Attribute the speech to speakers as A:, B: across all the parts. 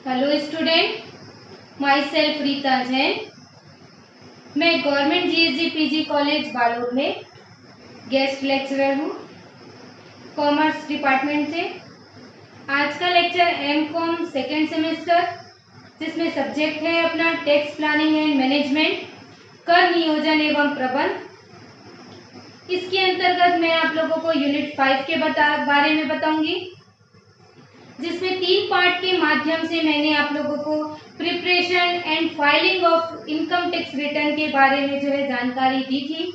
A: Hello student, myself Rita Jain. मैं government GSG PG college Balod में guest lecturer हूँ, commerce department से। आज का लेक्चर एमकॉम सेकेंड सेमेस्टर, जिसमें सब्जेक्ट है अपना टैक्स प्लानिंग एंड मैनेजमेंट, कर नियोजन एवं प्रबंध। इसके अंतर्गत मैं आप लोगों को यूनिट 5 के बारे में बताऊंगी, जिसमें 3 पार्ट के माध्यम से मैंने आप लोगों को preparation and filing of income tax return के बारे में जानकारी दी थी।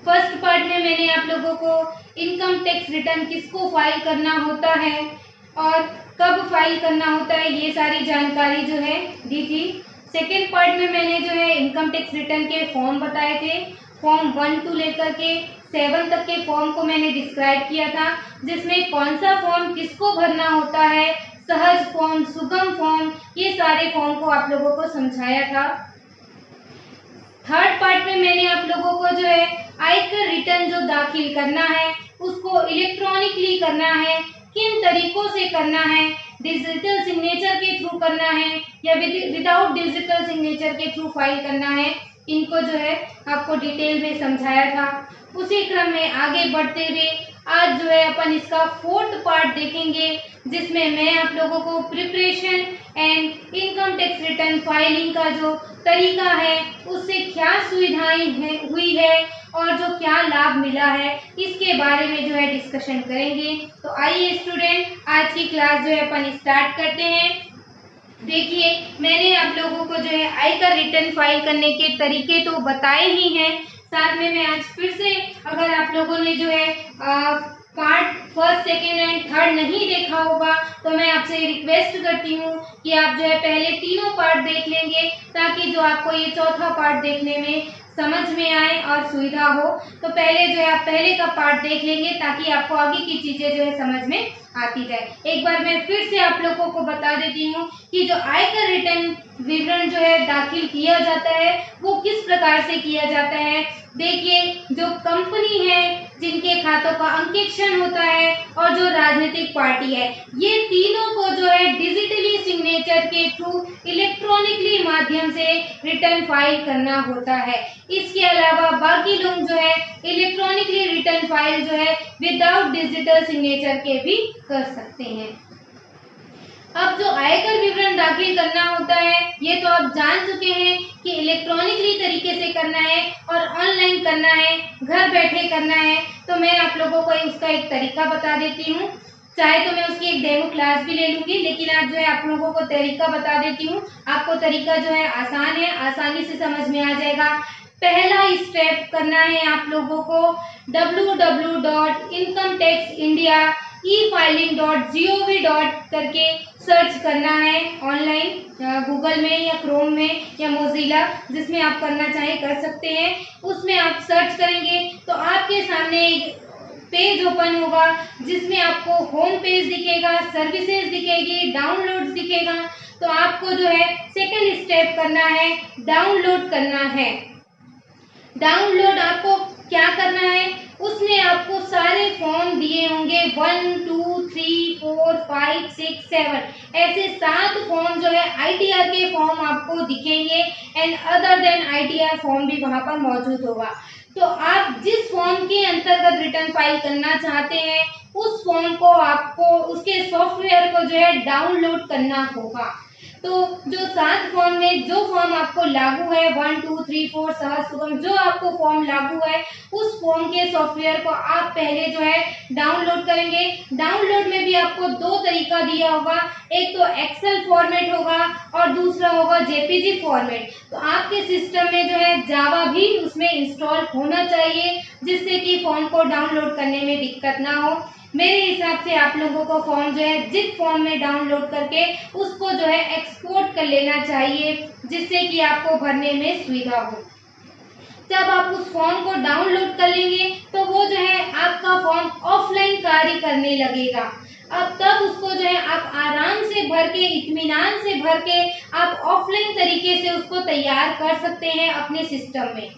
A: फर्स्ट पार्ट में मैंने आप लोगों को इनकम टैक्स रिटर्न किसको फाइल करना होता है और कब फाइल करना होता है, ये सारी जानकारी दी थी। सेकेंड पार्ट में मैंने इनकम टैक्स रिटर्न के फॉर्म बताए थे। फॉर्म 1 to लेकर के 7 तक के फॉर्म को मैंने डिस्क्राइब किया था, जिसमें कौन सा फॉर्म किसको भरना होता है, सहज फॉर्म, सुगम फॉर्म, ये सारे फॉर्म को आप लोगों को समझाया था। थर्ड पार्ट में मैंने आप लोगों को आयकर रिटर्न जो दाखिल करना है उसको इलेक्ट्रॉनिकली करना है, किन तरीकों से करना है, डिजिटल सिग्नेचर के थ्रू करना है या विदाउट डिजिटल सिग्नेचर के थ्रू फाइल करना है, इनको आपको डिटेल में समझाया था। उसी क्रम में आगे बढ़ते हुए आज अपन इसका 4th पार्ट देखेंगे, जिसमें मैं आप लोगों को preparation and income tax return filing का जो तरीका है उससे क्या सुविधाएं हुई है और जो क्या लाभ मिला है, इसके बारे में डिस्कशन करेंगे। तो आइए स्टूडेंट, आज की क्लास अपन स्टार्ट करते हैं। देखिए, मैंने आप लोगों को आयकर रिटर्न फाइल करने के तरीके तो बताए ही हैं, साथ में मैं आज फिर से, अगर आप लोगों ने part 1st, 2nd and 3rd नहीं देखा होगा तो मैं आपसे रिक्वेस्ट करती हूँ कि आप पहले तीनों पार्ट देख लेंगे, ताकि जो आपको ये चौथा पार्ट देखने में समझ में आए और सुविधा हो। तो पहले आप पहले का पार्ट देख लेंगे, ताकि आपको आगे की चीजें समझ में आती जाए। एक बार मैं फिर से आप लोगों को बता देती हूँ कि जो आयकर रिटर्न विवरण दाखिल किया जाता है वो किस प्रकार से किया जाता है। देखिए, जो कंपनी है जिनके खातों का अंकेक्षण होता है और जो राजनीतिक पार्टी है, ये तीनों को डिजिटली सिग्नेचर के थ्रू इलेक्ट्रॉनिकली माध्यम से रिटर्न फाइल करना होता है। इसके अलावा बाकी लोग electronically return file without digital signature के भी कर सकते हैं। अब जो आयकर विवरण दाखिल करना होता है, ये तो आप जान चुके हैं कि इलेक्ट्रॉनिकली तरीके से करना है और ऑनलाइन करना है, घर बैठे करना है। तो मैं आप लोगों को उसका एक तरीका बता देती हूँ। चाहे तो मैं उसकी एक डेमो क्लास भी ले लूंगी, लेकिन आज आप लोगों को तरीका बता देती हूँ। आपको तरीका आसान है, आसानी से समझ में आ जाएगा। पहला स्टेप करना है आप लोगों को www.incometaxindia.efiling.gov. करके सर्च करना है ऑनलाइन, गूगल में या क्रोम में या मोजिला, जिसमें आप करना चाहें कर सकते हैं। उसमें आप सर्च करेंगे तो आपके सामने एक पेज ओपन होगा, जिसमें आपको होम पेज दिखेगा, सर्विसेज दिखेगी, डाउनलोड दिखेगा। तो आपको सेकंड स्टेप करना है, डाउनलोड करना है। डाउनलोड आपको क्या करना है, उसमें आपको सारे फॉर्म दिए होंगे 1, 2, 3, 4, 5, 6, 7, ऐसे 7 फॉर्म आईटीआर के फॉर्म आपको दिखेंगे and other than ITR form भी वहां पर मौजूद होगा। तो आप जिस फॉर्म के अंतर्गत रिटर्न फाइल करना चाहते हैं, उस फॉर्म को आपको उसके सॉफ्टवेयर को डाउनलोड करना होगा। तो जो 7 फॉर्म में जो फॉर्म आपको लागू है, 1, 2, 3, 4 सहज सुगम, जो आपको फॉर्म लागू है, उस फॉर्म के सॉफ्टवेयर को आप पहले डाउनलोड करेंगे। डाउनलोड में भी आपको 2 तरीका दिया होगा, एक तो एक्सेल फॉर्मेट होगा और दूसरा होगा जेपीजी फॉर्मेट। तो आपके सिस्टम में जावा भी उसमें इंस्टॉल होना चाहिए, जिससे कि फॉर्म को डाउनलोड करने में दिक्कत ना हो। मेरे हिसाब से आप लोगों को फॉर्म जिप फॉर्म में डाउनलोड करके उसको एक्सपोर्ट कर लेना चाहिए, जिससे कि आपको भरने में सुविधा हो। जब आप उस फॉर्म को डाउनलोड कर लेंगे तो वो आपका फॉर्म ऑफलाइन कार्य करने लगेगा। अब तब उसको आप आराम से भर के, इत्मीनान से भर के आप ऑफलाइन तरीके से उसको तैयार कर सकते हैं अपने सिस्टम में।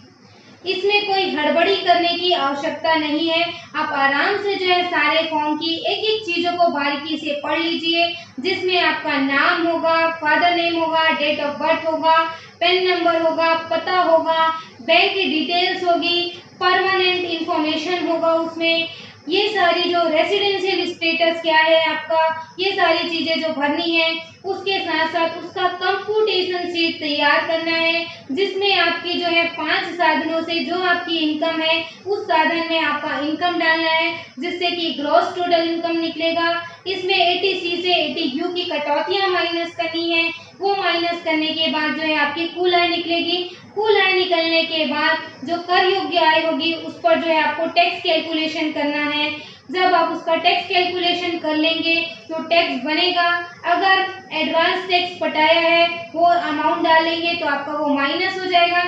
A: इसमें कोई हड़बड़ी करने की आवश्यकता नहीं है। आप आराम से जो है सारे फॉर्म की एक एक चीज़ों को बारीकी से पढ़ लीजिए, जिसमें आपका नाम होगा, फादर नेम होगा, डेट ऑफ बर्थ होगा, पेन नंबर होगा, पता होगा, बैंक की डिटेल्स होगी, परमानेंट इंफॉर्मेशन होगा उसमें, ये सारी जो रेसिडेंशियल स्टेटस क्या है आपका, ये सारी चीज़ें जो भरनी है। उसके साथ साथ उसका कंप्यूटेशन शीट तैयार करना है, जिसमें आपकी जो है 5 साधनों से जो आपकी इनकम है उस साधन में आपका इनकम डालना है, जिससे कि ग्रॉस टोटल इनकम निकलेगा। इसमें 80C से 80U की कटौतियां माइनस करनी है। वो माइनस करने के बाद जो है आपकी कुल आय निकलेगी। कुल आय निकलने के बाद जो कर योग्य आय होगी उस पर जो है आपको टैक्स कैलकुलेशन करना है। जब आप उसका टैक्स कैलकुलेशन कर लेंगे तो टैक्स बनेगा। अगर एडवांस टैक्स पटाया है वो अमाउंट डालेंगे तो आपका वो माइनस हो जाएगा।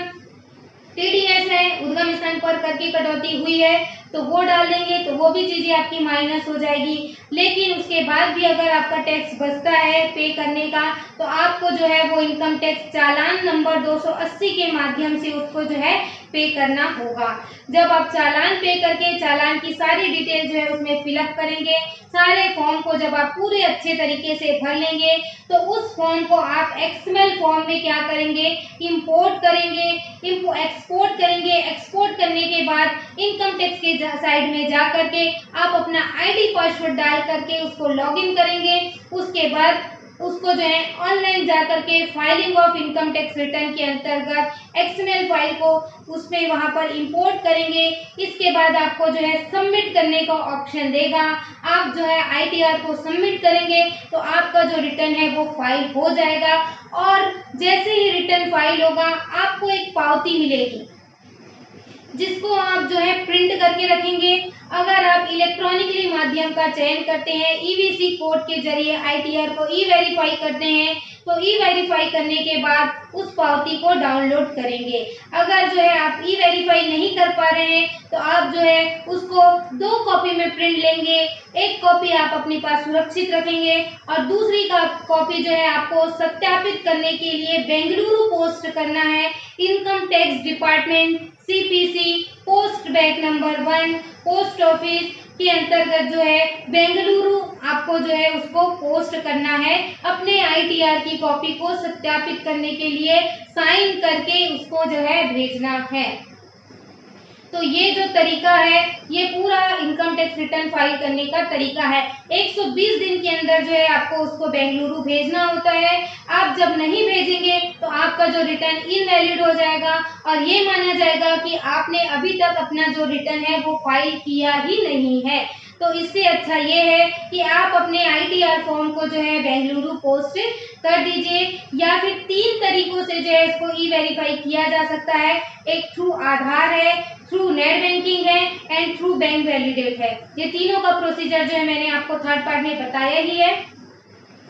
A: टीडीएस है, उद्गम स्थान पर कर की कटौती हुई है तो वो डाल देंगे तो वो भी चीज़ें आपकी माइनस हो जाएगी। लेकिन उसके बाद भी अगर आपका टैक्स बचता है पे करने का तो आपको जो है वो इनकम टैक्स चालान नंबर 280 के माध्यम से उसको जो है पे करना होगा। जब आप चालान पे करके चालान की सारी डिटेल जो है उसमें फिलअप करेंगे, सारे फॉर्म को जब आप पूरे अच्छे तरीके से भर लेंगे तो उस फॉर्म को आप एक्सएमएल फॉर्म में क्या करेंगे, इंपोर्ट करेंगे, एक्सपोर्ट करेंगे। एक्सपोर्ट करने के बाद इनकम टैक्स के साइड में जा करके आप अपना आईडी पासवर्ड डाल करके उसको लॉगिन करेंगे। उसके बाद उसको जो है ऑनलाइन जा करके filing of income tax return के अंतर्गत एक्सएमएल फाइल को उसमें वहां पर इंपोर्ट करेंगे। इसके बाद आपको जो है सबमिट करने का ऑप्शन देगा। आप जो है आईटीआर को सबमिट करेंगे तो आपका जो रिटर्न है वो फाइल हो जाएगा। और जैसे ही रिटर्न फाइल होगा आपको एक पावती मिलेगी, जिसको आप जो है प्रिंट करके रखेंगे। अगर आप इलेक्ट्रॉनिकली माध्यम का चयन करते हैं, ईवीसी कोड के जरिए आईटीआर को ई वेरीफाई करते हैं, तो ई वेरीफाई करने के बाद उस पावती को डाउनलोड करेंगे। अगर जो है आप ई वेरीफाई नहीं कर पा रहे हैं तो आप जो है उसको 2 कॉपी में प्रिंट लेंगे। एक कॉपी आप अपने पास सुरक्षित रखेंगे और दूसरी का कॉपी जो है आपको सत्यापित करने के लिए बेंगलुरु पोस्ट करना है। Income tax department, CPC, post bag number 1, post office के अंतर्गत जो है बेंगलुरु आपको जो है उसको पोस्ट करना है। अपने आईटीआर की कॉपी को सत्यापित करने के लिए साइन करके उसको जो है भेजना है। तो ये जो तरीका है ये पूरा इनकम टैक्स रिटर्न फाइल करने का तरीका है। 120 दिन के अंदर जो है आपको उसको बेंगलुरु भेजना होता है। आप जब नहीं भेजेंगे तो आपका जो रिटर्न इनवैलिड हो जाएगा और ये माना जाएगा कि आपने अभी तक अपना जो रिटर्न है वो फाइल किया ही नहीं है। तो इससे अच्छा ये है कि आप अपने आईटीआर फॉर्म को जो है बेंगलुरु पोस्ट कर दीजिए, या फिर 3 तरीकों से जो है इसको ई वेरीफाई किया जा सकता है। एक थ्रू आधार है, थ्रू नेट बैंकिंग है एंड थ्रू बैंक वैलिडेट है। ये तीनों का प्रोसीजर जो है मैंने आपको थर्ड पार्ट में बताया ही है।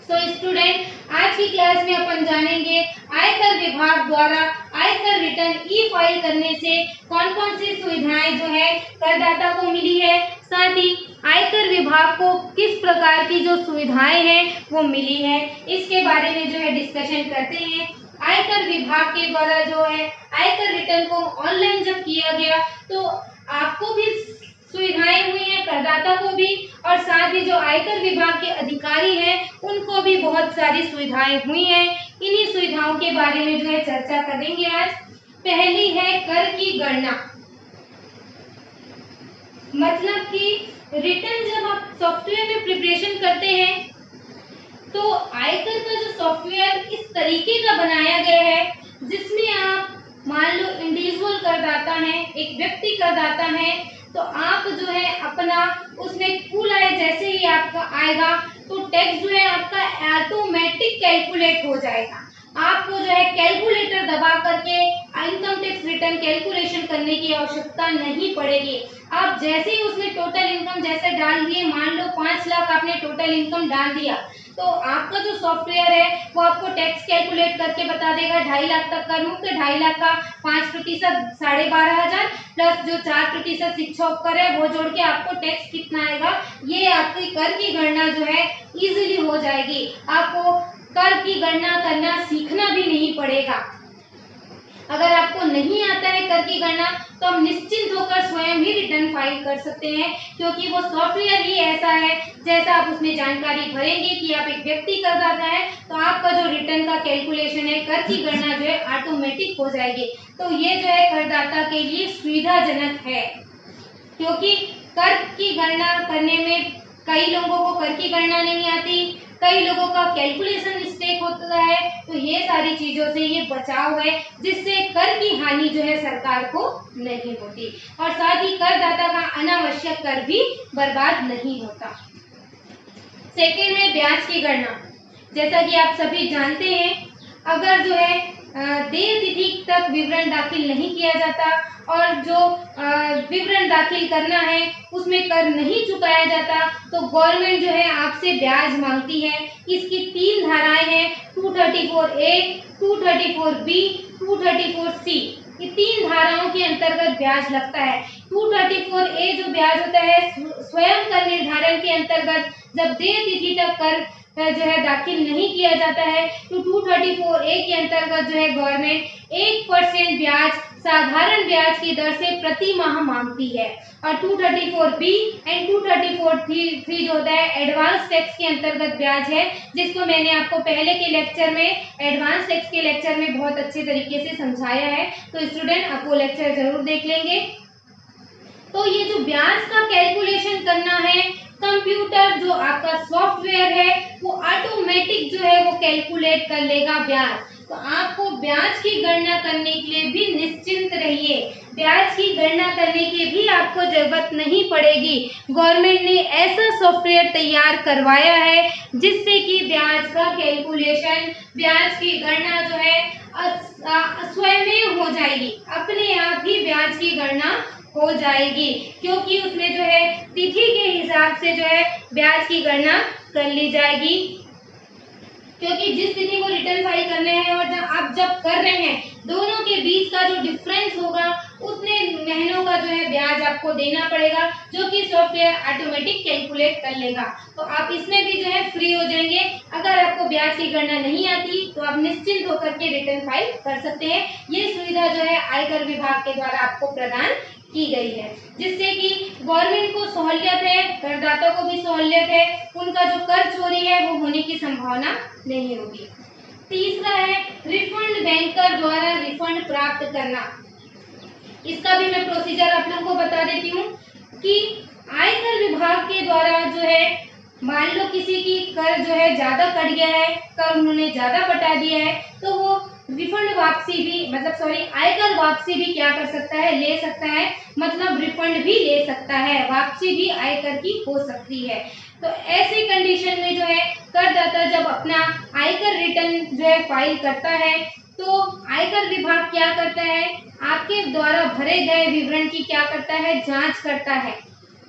A: तो स्टूडेंट, आज की क्लास में अपन जानेंगे आयकर विभाग द्वारा आयकर रिटर्न ई फाइल करने से कौन कौन सी सुविधाएं जो है करदाता को मिली है, साथ ही आयकर विभाग को किस प्रकार की जो सुविधाएं हैं वो मिली है, इसके बारे में जो है डिस्कशन करते हैं। आयकर विभाग के द्वारा जो है आयकर रिटर्न को ऑनलाइन जब किया गया तो आपको भी सुविधाएं हुई हैं, करदाता को भी, और साथ ही जो आयकर विभाग के अधिकारी हैं उनको भी बहुत सारी सुविधाएं हुई हैं। इन्हीं सुविधाओं के बारे में जो है चर्चा करेंगे आज। पहली है कर की गणना, मतलब कि रिटर्न जब आप सॉफ्टवेयर में प्रिपरेशन करते हैं तो आयकर का जो सॉफ्टवेयर इस तरीके का बनाया गया है जिसमें आप मान लो इंडिविजुअल करदाता है, एक व्यक्ति करदाता है, तो आप जो है अपना उसमें कुल आय जैसे ही आपका आएगा तो टैक्स जो है आपका ऑटोमेटिक कैलकुलेट हो जाएगा। आपको जो है कैलकुलेटर दबा करके इनकम टैक्स रिटर्न कैलकुलेशन करने की आवश्यकता नहीं पड़ेगी। आप जैसे ही उसमें टोटल इनकम जैसे डाल दिए, मान लो 5 लाख आपने टोटल इनकम डाल दिया, तो आपका जो सॉफ्टवेयर है वो आपको टैक्स कैलकुलेट करके बता देगा 2.5 लाख तक कर मुक्त, 2.5 लाख का 5% 12,500 प्लस जो 4% शिक्षा उपकर है वो जोड़ के आपको टैक्स कितना आएगा, ये आपकी कर की गणना जो है इजीली हो जाएगी। आपको कर की गणना करना सीखना भी नहीं पड़ेगा। अगर आपको नहीं आता है कर की गणना तो हम निश्चिंत होकर स्वयं ही रिटर्न फाइल कर सकते हैं, क्योंकि वो सॉफ्टवेयर ही ऐसा है, जैसा आप उसमें जानकारी भरेंगे कि आप एक व्यक्ति करदाता है, तो आपका जो रिटर्न का कैलकुलेशन है, कर की गणना जो है ऑटोमेटिक हो जाएगी। तो ये जो है करदाता के लिए सुविधाजनक है, क्योंकि कर की गणना करने में कई लोगों को कर की गणना नहीं आती, कई लोगों का कैलकुलेशन मिस्टेक होता है। तो ये सारी चीजों से ये बचाव है, जिससे कर की हानि जो है सरकार को नहीं होती, और साथ ही करदाता का अनावश्यक कर भी बर्बाद नहीं होता। सेकेंड है ब्याज की गणना। जैसा कि आप सभी जानते हैं, अगर जो है देय तिथि तक विवरण दाखिल नहीं किया जाता और जो विवरण दाखिल करना है उसमें कर नहीं चुकाया जाता, तो गवर्नमेंट जो है आपसे ब्याज मांगती है। इसकी 3 धाराएं हैं, 234A, 234B, 234C। ये 3 धाराओं के अंतर्गत ब्याज लगता है। 234A जो ब्याज होता है स्वयं कर निर्धारण के अंतर्गत जब देय तिथि तक कर जो है दाखिल नहीं किया जाता है, तो 234A के अंतर्गत जो है गवर्नमेंट 1% ब्याज साधारण ब्याज की दर से प्रति माह मांगती है। और 234B एंड 234C जो होता है एडवांस टैक्स के अंतर्गत ब्याज है, जिसको मैंने आपको पहले के लेक्चर में, एडवांस टैक्स के लेक्चर में बहुत अच्छे तरीके से समझाया है। तो स्टूडेंट आप वो लेक्चर जरूर देख लेंगे। तो ये जो ब्याज का कैलकुलेशन करना है, कंप्यूटर जो आपका सॉफ्टवेयर है वो ऑटोमेटिक जो है वो कैलकुलेट कर लेगा ब्याज। तो आपको ब्याज की गणना करने के लिए भी निश्चिंत रहिए, ब्याज की गणना करने की भी आपको जरूरत नहीं पड़ेगी। गवर्नमेंट ने ऐसा सॉफ्टवेयर तैयार करवाया है जिससे कि ब्याज का कैलकुलेशन, ब्याज की गणना जो है स्वयं हो जाएगी, अपने आप ही ब्याज की गणना हो जाएगी, क्योंकि उसमें जो है तिथि के हिसाब से जो है ब्याज की गणना कर ली जाएगी। क्योंकि जिस तिथि को रिटर्न फाइल करने हैं और जब कर रहे हैं, दोनों के बीच का जो डिफरेंस होगा उतने महीनों का जो है ब्याज आपको देना पड़ेगा, जो कि सॉफ्टवेयर ऑटोमेटिक कैलकुलेट कर लेगा। तो आप इसमें भी जो है फ्री हो जाएंगे। अगर आपको ब्याज की गणना नहीं आती तो आप निश्चिंत होकर के रिटर्न फाइल कर सकते हैं। ये सुविधा जो है आयकर विभाग के द्वारा आपको प्रदान की गई है, जिससे कि गवर्नमेंट को सहूलियत है, करदाता को भी सहूलियत है, उनका जो कर चोरी है वो होने की संभावना नहीं होगी। तीसरा है रिफंड, बैंकर द्वारा रिफंड प्राप्त करना। इसका भी मैं प्रोसीजर आप लोगों को बता देती हूँ कि आयकर विभाग के द्वारा जो है, मान लो किसी की कर जो है ज्यादा कट गया है, कर उन्होंने ज्यादा बता दिया है, तो वो रिफंड वापसी भी आयकर वापसी भी क्या कर सकता है, ले सकता है, मतलब रिफंड भी ले सकता है, वापसी भी आयकर की हो सकती है। तो ऐसे कंडीशन में जो है करदाता जब अपना आयकर रिटर्न जो है फाइल करता है, तो आयकर विभाग क्या करता है, आपके द्वारा भरे गए विवरण की क्या करता है, जांच करता है।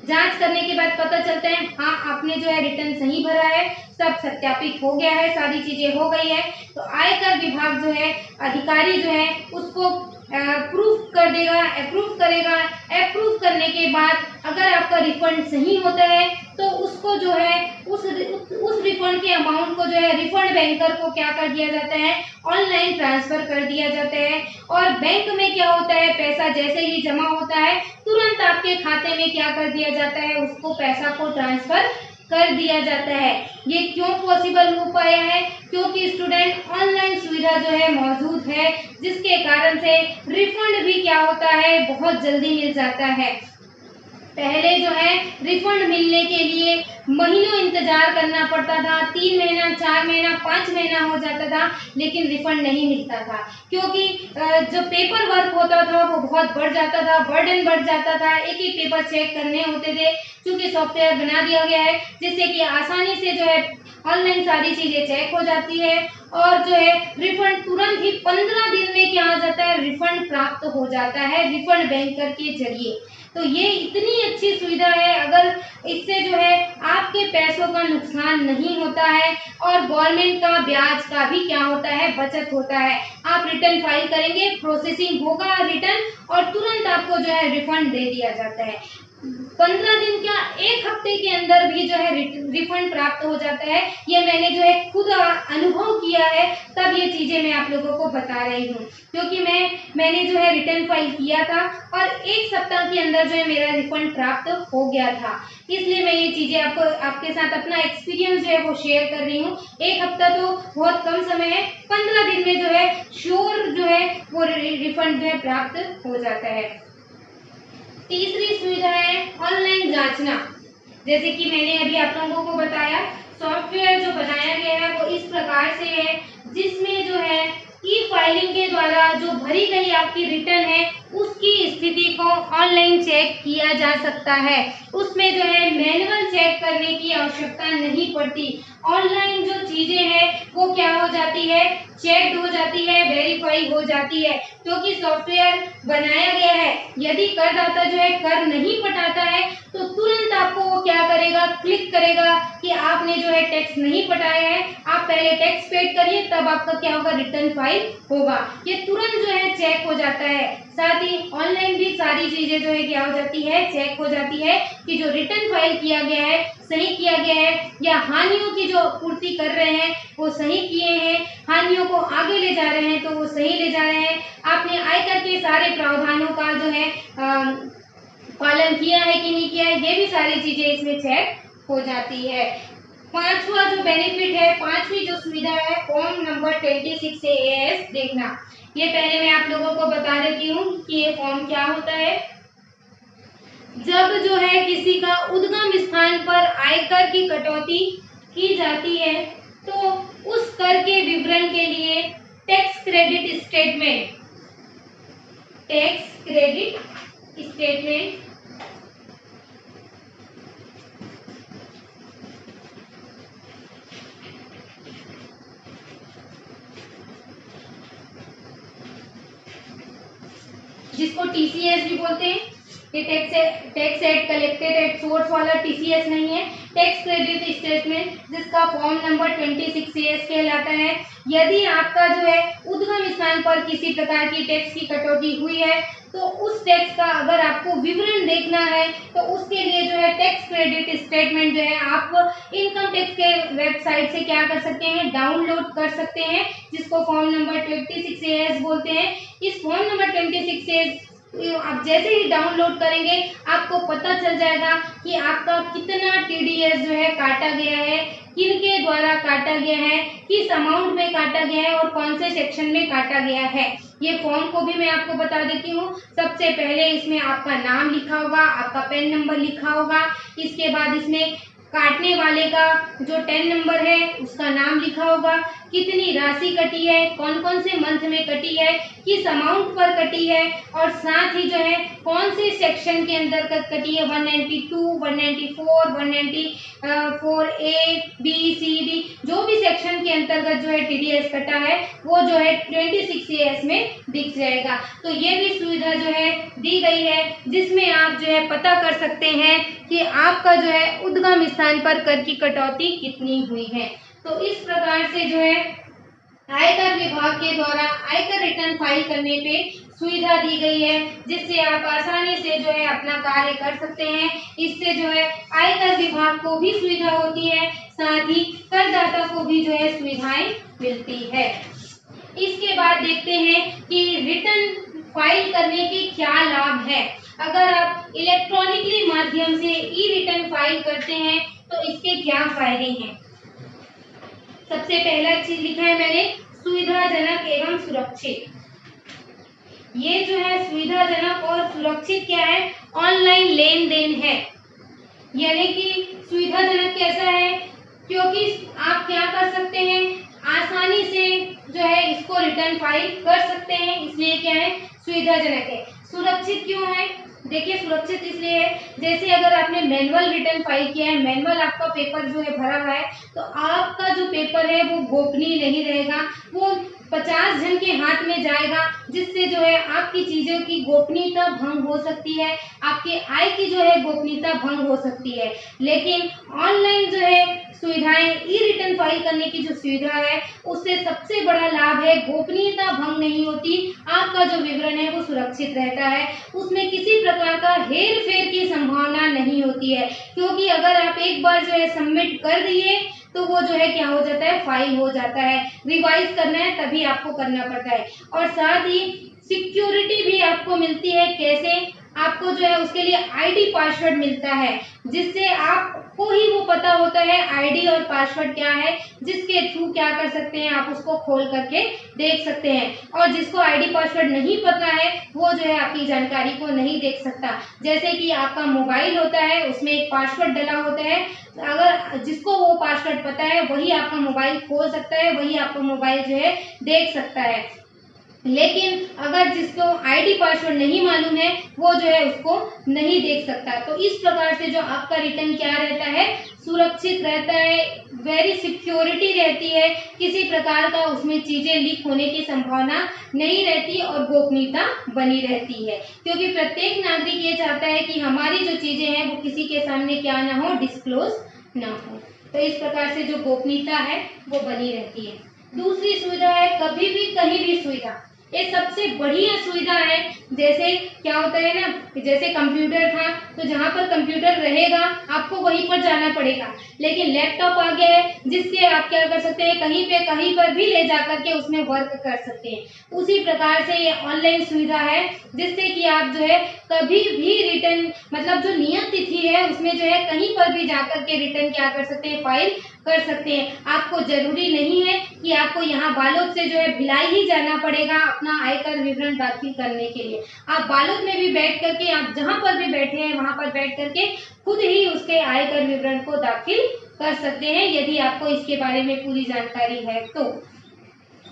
A: जांच करने के बाद पता चलता है हाँ आपने जो है रिटर्न सही भरा है, सब सत्यापित हो गया है, सारी चीजें हो गई है, तो आयकर विभाग जो है अधिकारी जो है उसको प्रूफ कर देगा, अप्रूव करेगा। अप्रूव करने के बाद अगर आपका रिफंड सही होता है तो उसको जो है उस रिफंड के अमाउंट को जो है रिफंड बैंकर को क्या कर दिया जाता है, ऑनलाइन ट्रांसफर कर दिया जाता है। और बैंक में क्या होता है, पैसा जैसे ही जमा होता है तुरंत आपके खाते में क्या कर दिया जाता है, उसको पैसा को ट्रांसफर कर दिया जाता है। ये क्यों पॉसिबल हो पाया है, क्योंकि स्टूडेंट ऑनलाइन सुविधा जो है मौजूद है, जिसके कारण से रिफंड भी क्या होता है, बहुत जल्दी मिल जाता है। पहले जो है रिफंड मिलने के लिए महीनों इंतजार करना पड़ता था, 3 महीना, 4 महीना, 5 महीना हो जाता था, लेकिन रिफंड नहीं मिलता था, क्योंकि जो पेपर वर्क होता था वो बहुत बढ़ जाता था, बर्डन बढ़ जाता था, एक ही पेपर चेक करने होते थे। क्योंकि सॉफ्टवेयर बना दिया गया है जिससे कि आसानी से जो है ऑनलाइन सारी चीजें चेक हो जाती है, और जो है रिफंड तुरंत ही 15 दिन में क्या हो जाता है, रिफंड प्राप्त हो जाता है रिफंड बैंकर के जरिए। तो ये इतनी अच्छी सुविधा है, अगर इससे जो है आपके पैसों का नुकसान नहीं होता है और गवर्नमेंट का ब्याज का भी क्या होता है, बचत होता है। आप रिटर्न फाइल करेंगे, प्रोसेसिंग होगा रिटर्न और तुरंत आपको जो है रिफंड दे दिया जाता है। 15 दिन क्या 1 हफ्ते के अंदर भी जो है रिफंड प्राप्त हो जाता है। ये मैंने जो है खुद अनुभव किया है, तब ये चीजें मैं आप लोगों को बता रही हूँ, क्योंकि मैंने जो है रिटर्न फाइल किया था और 1 सप्ताह के अंदर जो है मेरा रिफंड प्राप्त हो गया था। इसलिए मैं ये चीजें आपके साथ अपना एक्सपीरियंस जो है वो शेयर कर रही हूँ। 1 हफ्ता तो बहुत कम समय है, 15 दिन में जो है श्योर जो है वो रिफंड जो है प्राप्त हो जाता है। तीसरी सुविधा है ऑनलाइन जांचना। जैसे कि मैंने अभी आप लोगों को बताया, सॉफ्टवेयर जो बनाया गया है वो इस प्रकार से है, जिसमें जो है ई फाइलिंग के द्वारा जो भरी गई आपकी रिटर्न है उसकी स्थिति को ऑनलाइन चेक किया जा सकता है। उसमें जो है मैनुअल चेक करने की आवश्यकता नहीं पड़ती। ऑनलाइन जो चीजें हैं वो क्या हो जाती है, चेक हो जाती है, वेरीफाई हो जाती है, क्योंकि सॉफ्टवेयर बनाया गया है। यदि करदाता जो है कर नहीं पटाता है तो तुरंत आपको वो क्या करेगा, क्लिक करेगा कि आपने जो है टैक्स नहीं पटाया है, आप पहले टैक्स पेड करिए, तब आपका क्या होगा, रिटर्न फाइल होगा। ये तुरंत जो है चेक हो जाता है। साथ ही ऑनलाइन भी सारी चीजें जो है क्या हो जाती है, चेक हो जाती है कि जो रिटर्न फाइल किया गया है सही किया गया है, या हानियों की जो पूर्ति कर रहे हैं वो सही किए हैं, हानियों को आगे ले जा रहे हैं तो वो सही ले जा रहे हैं, आपने आयकर के सारे प्रावधानों का जो है पालन किया है कि नहीं किया है, ये भी सारी चीजें इसमें चेक हो जाती है। पांचवा जो बेनिफिट है, पांचवी जो सुविधा है, फॉर्म नंबर 26 AS देखना। ये पहले मैं आप लोगों को बता देती हूँ कि ये फॉर्म क्या होता है। जब जो है किसी का उद्गम स्थान पर आयकर की कटौती की जाती है तो उस कर के विवरण के लिए टैक्स क्रेडिट स्टेटमेंट जिसको TCS भी बोलते हैं, ये tax at collected at source वाला TCS नहीं है, टैक्स क्रेडिट स्टेटमेंट, जिसका फॉर्म नंबर 26 AS कहलाता है। यदि आपका जो है उद्गम स्थान पर किसी प्रकार की टैक्स की कटौती हुई है तो उस टैक्स का अगर आपको विवरण देखना है तो उसके लिए जो है टैक्स क्रेडिट स्टेटमेंट जो है आप इनकम टैक्स के वेबसाइट से क्या कर सकते हैं, डाउनलोड कर सकते हैं, जिसको फॉर्म नंबर 26 AS बोलते हैं। इस फॉर्म नंबर 26 AS आप जैसे ही डाउनलोड करेंगे आपको पता चल जाएगा कि आपका कितना TDS जो है काटा गया है, किनके द्वारा काटा गया है, किस अमाउंट में काटा गया है और कौन से सेक्शन में काटा गया है। ये फॉर्म को भी मैं आपको बता देती हूँ। सबसे पहले इसमें आपका नाम लिखा होगा, आपका पैन नंबर लिखा होगा, इसके बाद इसमें काटने वाले का जो 10 नंबर है उसका नाम लिखा होगा, कितनी राशि कटी है, कौन कौन से मंथ में कटी है, किस अमाउंट पर कटी है, और साथ ही जो है कौन से सेक्शन के अंतर्गत कटी है, 192, 194, 194A, B, C, D, जो भी सेक्शन के अंतर्गत जो है TDS कटा है वो जो है 26 AS में दिख जाएगा। तो ये भी सुविधा जो है दी गई है, जिसमें आप जो है पता कर सकते हैं कि आपका जो है उद्गम स्थान पर कर की कटौती कितनी हुई है। तो इस प्रकार से जो है आयकर विभाग के द्वारा आयकर रिटर्न फाइल करने पे सुविधा दी गई है, जिससे आप आसानी से जो है अपना कार्य कर सकते हैं। इससे जो है आयकर विभाग को भी सुविधा होती है, साथ ही करदाता को भी जो है सुविधाएं मिलती है। इसके बाद देखते हैं कि रिटर्न फाइल करने के क्या लाभ है। अगर आप इलेक्ट्रॉनिकली माध्यम से ई रिटर्न फाइल करते हैं तो इसके क्या फायदे हैं। सबसे पहला चीज लिखा है मैंने, सुविधाजनक एवं सुरक्षित। ये जो है सुविधाजनक और सुरक्षित क्या है, ऑनलाइन लेन देन है। यानी कि सुविधाजनक कैसा है, क्योंकि आप क्या कर सकते हैं, आसानी से जो है इसको रिटर्न फाइल कर सकते हैं, इसलिए क्या है सुविधाजनक है। सुरक्षित क्यों है, देखिए सुरक्षित इसलिए है, जैसे अगर आपने मैनुअल रिटर्न फाइल किया है, मैनुअल आपका पेपर जो है भरा हुआ है, तो आपका जो पेपर है वो गोपनीय नहीं रहेगा, वो 50 जन के हाथ में जाएगा जिससे जो है आपकी चीजों की गोपनीयता भंग हो सकती है, आपके आय की जो है गोपनीयता भंग हो सकती है। लेकिन ऑनलाइन जो है सुविधाएं, ई रिटर्न फाइल करने की जो सुविधा है, उससे सबसे बड़ा लाभ है गोपनीयता भंग नहीं होती, आपका जो विवरण है वो सुरक्षित रहता है, उसमें किसी प्रकार का हेर फेर की संभावना नहीं होती है, क्योंकि अगर आप एक बार जो है सबमिट कर दिए तो वो जो है क्या हो जाता है, फाइल हो जाता है। रिवाइज करना है तभी आपको करना पड़ता है। और साथ ही सिक्योरिटी भी आपको मिलती है। कैसे? आपको जो है उसके लिए आईडी पासवर्ड मिलता है, जिससे आपको ही वो पता होता है आईडी और पासवर्ड क्या है, जिसके थ्रू क्या कर सकते हैं, आप उसको खोल करके देख सकते हैं। और जिसको आईडी पासवर्ड नहीं पता है वो जो है आपकी जानकारी को नहीं देख सकता। जैसे कि आपका मोबाइल होता है, उसमें एक पासवर्ड डला होता है, अगर जिसको वो पासवर्ड पता है वही आपका मोबाइल खोल सकता है, वही आपका मोबाइल जो है देख सकता है। लेकिन अगर जिसको आईडी पासवर्ड नहीं मालूम है वो जो है उसको नहीं देख सकता। तो इस प्रकार से जो आपका रिटर्न क्या रहता है, सुरक्षित रहता है, वेरी सिक्योरिटी रहती है, किसी प्रकार का उसमें चीजें लीक होने की संभावना नहीं रहती और गोपनीयता बनी रहती है, क्योंकि प्रत्येक नागरिक ये चाहता है कि हमारी जो चीजें हैं वो किसी के सामने क्या ना हो, डिस्क्लोज ना हो। तो इस प्रकार से जो गोपनीयता है वो बनी रहती है। दूसरी सुविधा है कभी भी कहीं भी सुविधा। ये सबसे बढ़िया सुविधा है। जैसे क्या होता है ना, जैसे कंप्यूटर था तो जहाँ पर कंप्यूटर रहेगा आपको वहीं पर जाना पड़ेगा, लेकिन लैपटॉप आ गया है जिससे आप क्या कर सकते हैं, कहीं पे कहीं पर भी ले जाकर के उसमें वर्क कर सकते हैं। उसी प्रकार से ये ऑनलाइन सुविधा है जिससे कि आप जो है कभी भी रिटर्न, मतलब जो नियत तिथि है उसमें जो है कहीं पर भी जाकर के रिटर्न क्या कर सकते हैं, फाइल कर सकते हैं। आपको जरूरी नहीं है कि आपको यहाँ बालोद से जो है भिलाई ही जाना पड़ेगा अपना आयकर विवरण दाखिल करने के लिए। आप बालोद में भी बैठ करके, आप जहाँ पर भी बैठे हैं वहां पर बैठ करके खुद ही उसके आयकर विवरण को दाखिल कर सकते हैं, यदि आपको इसके बारे में पूरी जानकारी है तो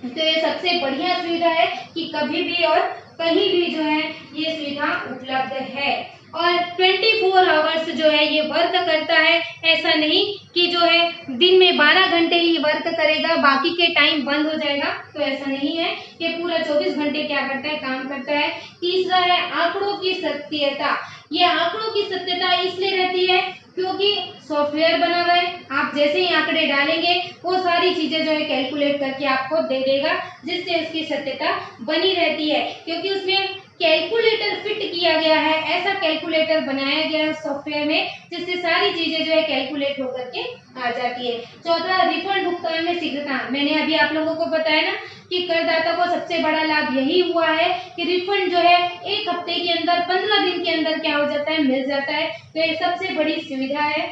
A: ये सबसे बढ़िया सुविधा है कि कभी भी और कहीं भी जो है ये सुविधा उपलब्ध है। और 24 आवर्स जो है ये वर्क करता है। ऐसा नहीं कि जो है दिन में 12 घंटे ही वर्क करेगा, बाकी के टाइम बंद हो जाएगा, तो ऐसा नहीं है। ये पूरा 24 घंटे क्या करता है, काम करता है। तीसरा है आंकड़ों की सत्यता। ये आंकड़ों की सत्यता इसलिए रहती है क्योंकि सॉफ्टवेयर बना हुआ है, आप जैसे ही आंकड़े डालेंगे वो सारी चीजें जो है कैलकुलेट करके आपको दे देगा, जिससे उसकी सत्यता बनी रहती है। क्योंकि उसमें कैलकुलेटर फिट किया गया है, ऐसा कैलकुलेटर बनाया गया है सॉफ्टवेयर में, जिससे सारी चीजें जो है कैलकुलेट होकर के आ जाती है। चौथा, रिफंड भुगतान में शीघ्रता। मैंने अभी आप लोगों को बताया ना कि करदाता को सबसे बड़ा लाभ यही हुआ है कि रिफंड जो है 1 हफ्ते के अंदर, 15 दिन के अंदर क्या हो जाता है, मिल जाता है। तो ये सबसे बड़ी सुविधा है।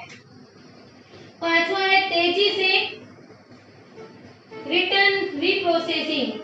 A: पांचवा है तेजी से रिटर्न रीप्रोसेसिंग।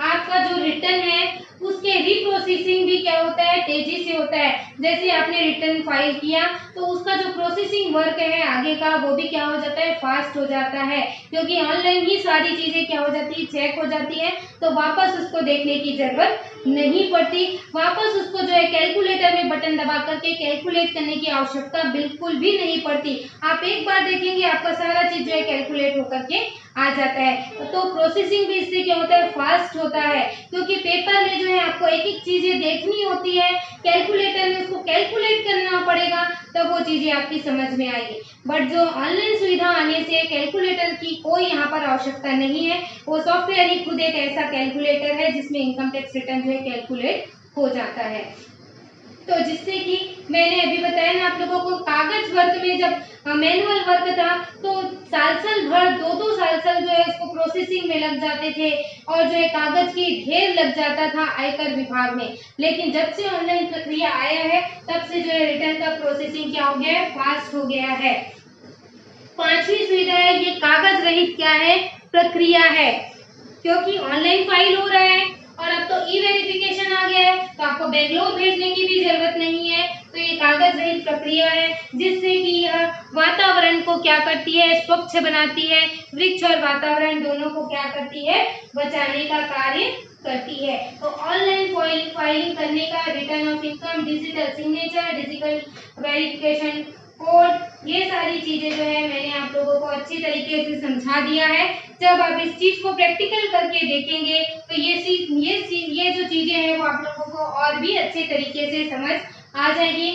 A: आपका जो रिटर्न है उसके रीप्रोसेसिंग भी क्या होता है, तेजी से होता है। जैसे आपने रिटर्न फाइल किया तो उसका जो प्रोसेसिंग वर्क है आगे का, वो भी क्या हो जाता है, फास्ट हो जाता है, क्योंकि ऑनलाइन ही सारी चीजें क्या हो जाती है, चेक हो जाती है, तो वापस उसको देखने की जरूरत नहीं पड़ती। वापस उसको जो है कैलकुलेटर में बटन दबा करके कैलकुलेट करने की आवश्यकता बिल्कुल भी नहीं पड़ती। आप एक बार देखेंगे आपका सारा चीज जो है कैलकुलेट होकर के आ जाता है। तो प्रोसेसिंग भी इससे क्या होता है, फास्ट होता है, क्योंकि पेपर में जो है आपको एक एक चीजें देखनी होती है, कैलकुलेटर में उसको कैलकुलेट करना पड़ेगा, तब वो चीजें आपकी समझ में आएगी। बट जो ऑनलाइन सुविधा आने से कैलकुलेटर की कोई यहाँ पर आवश्यकता नहीं है, वो सॉफ्टवेयर ही खुद एक ऐसा कैलकुलेटर है जिसमें इनकम टैक्स रिटर्न जो है कैलकुलेट हो जाता है। तो जिससे कि मैंने अभी बताया ना आप लोगों को, कागज वर्क में जब मैनुअल वर्क था तो साल भर 2-2 साल जो है उसको प्रोसेसिंग में लग जाते थे और जो है कागज की ढेर लग जाता था आयकर विभाग में। लेकिन जब से ऑनलाइन प्रक्रिया आया है तब से जो है रिटर्न का प्रोसेसिंग क्या हो गया है, फास्ट हो गया है। पांचवी सुविधा है, ये कागज रहित क्या है, प्रक्रिया है, क्योंकि ऑनलाइन फाइल हो रहा है और अब तो ई वेरिफिकेशन आ गया है, तो आपको बेंगलोर भेजने की भी जरूरत नहीं है। तो ये कागज रहित प्रक्रिया है, जिससे कि यह वातावरण को क्या करती है, स्वच्छ बनाती है। वृक्ष और वातावरण दोनों को क्या करती है, बचाने का कार्य करती है। तो ऑनलाइन फाइलिंग करने का, return of income, digital signature, digital verification code, ये सारी चीजें जो है मैंने आप लोगों को अच्छी तरीके से समझा दिया है। जब आप इस चीज़ को प्रैक्टिकल करके देखेंगे तो ये जो चीज़ें हैं वो आप लोगों को और भी अच्छे तरीके से समझ आ जाएगी।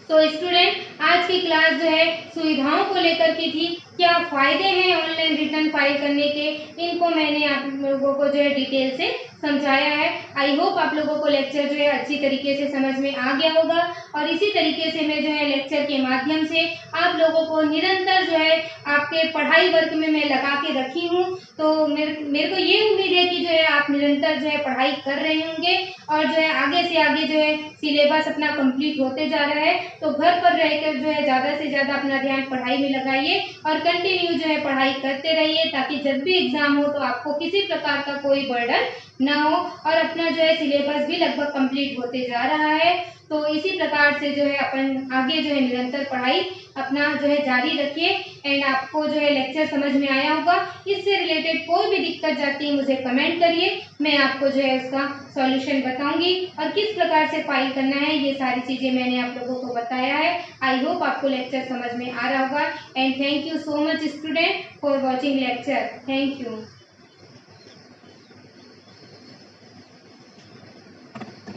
A: तो स्टूडेंट, आज की क्लास जो है सुविधाओं को लेकर की थी। क्या फ़ायदे हैं ऑनलाइन रिटर्न फाइल करने के, इनको मैंने आप लोगों को जो है डिटेल से समझाया है। आई होप आप लोगों को लेक्चर जो है अच्छी तरीके से समझ में आ गया होगा और इसी तरीके से मैं जो है लेक्चर के माध्यम से आप लोगों को निरंतर जो है आपके पढ़ाई वर्क में मैं लगा के रखी हूँ। तो मेरे को ये उम्मीद है कि जो है आप निरंतर जो है पढ़ाई कर रहे होंगे और जो है आगे से आगे जो है सिलेबस अपना कंप्लीट होते जा रहा है। तो घर पर रहकर जो है ज़्यादा से ज़्यादा अपना ध्यान पढ़ाई में लगाइए और कंटिन्यू जो है पढ़ाई करते रहिए, ताकि जब भी एग्जाम हो तो आपको किसी प्रकार का कोई बर्डन ना हो और अपना जो है सिलेबस भी लगभग कंप्लीट होते जा रहा है। तो इसी प्रकार से जो है अपन आगे जो है निरंतर पढ़ाई अपना जो है जारी रखिए। एंड आपको जो है लेक्चर समझ में आया होगा। इससे रिलेटेड कोई भी दिक्कत जाती है मुझे कमेंट करिए, मैं आपको जो है उसका सॉल्यूशन बताऊंगी और किस प्रकार से फाइल करना है, ये सारी चीज़ें मैंने आप लोगों को बताया है। आई होप आपको लेक्चर समझ में आ रहा होगा। And thank you so much student for watching lecture. Thank you.